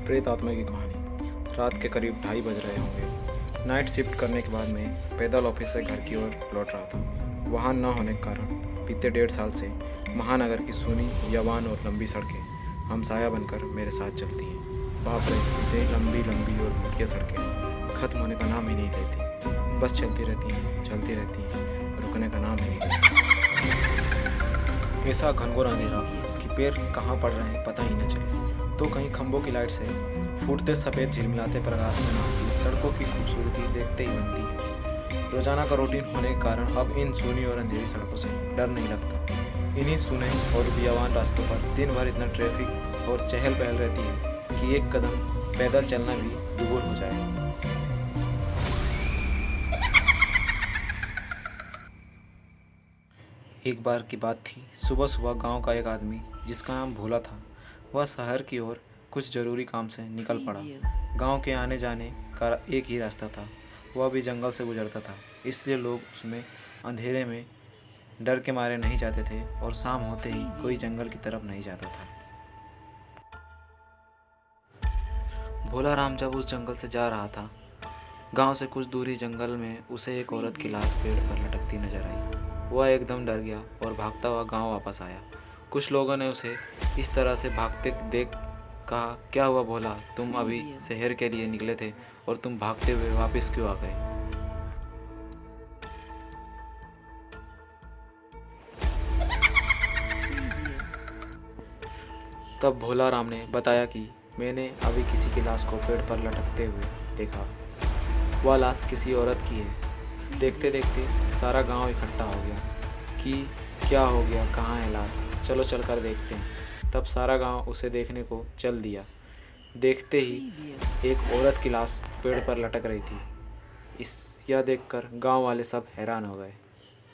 प्रेत आत्मा की कहानी। रात के करीब 2:30 बज रहे होंगे। नाइट शिफ्ट करने के बाद मैं पैदल ऑफिस से घर की ओर लौट रहा था। वाहन न होने के कारण बीते 1.5 साल से महानगर की सूनी, यवान और लंबी सड़कें हमसाया बनकर मेरे साथ चलती हैं। बाप रे, इतनी लंबी लंबी और भूतिया सड़कें खत्म होने का नाम ही नहीं लेती। बस चलती रहती हैं, रुकने का नाम ही नहीं लेती। ऐसा घनघोर अंधेरा कि पैर कहाँ पड़ रहे हैं पता ही न चले। तो कहीं खंभों की लाइट से फूटते सफ़ेद झिलमिलाते प्रकाश में नहाती सड़कों की खूबसूरती देखते ही बनती है। रोजाना का रूटीन होने के कारण अब इन सूनी और अंधेरी सड़कों से डर नहीं लगता। इन्हीं सूने और बियावान रास्तों पर दिन भर इतना ट्रैफिक और चहल पहल रहती है कि एक कदम पैदल चलना भी दूभर हो जाए। एक बार की बात थी। सुबह सुबह गांव का एक आदमी जिसका नाम भोला था, वह शहर की ओर कुछ ज़रूरी काम से निकल पड़ा। गांव के आने जाने का एक ही रास्ता था, वह भी जंगल से गुजरता था, इसलिए लोग उसमें अंधेरे में डर के मारे नहीं जाते थे और शाम होते ही कोई जंगल की तरफ नहीं जाता था। भोला राम जब उस जंगल से जा रहा था, गांव से कुछ दूरी जंगल में उसे एक औरत की लाश पेड़ पर लटकती नजर आई। वह एकदम डर गया और भागता हुआ गांव वापस आया। कुछ लोगों ने उसे इस तरह से भागते देख कहा, क्या हुआ भोला, तुम अभी शहर के लिए निकले थे और तुम भागते हुए वापस क्यों आ गए? तब भोला राम ने बताया कि मैंने अभी किसी की लाश को पेड़ पर लटकते हुए देखा। वह लाश किसी औरत की है। देखते देखते सारा गांव इकट्ठा हो गया कि क्या हो गया, कहाँ है लाश, चलो चल कर देखते हैं। तब सारा गांव उसे देखने को चल दिया। देखते ही एक औरत की लाश पेड़ पर लटक रही थी। यह देखकर गांव वाले सब हैरान हो गए।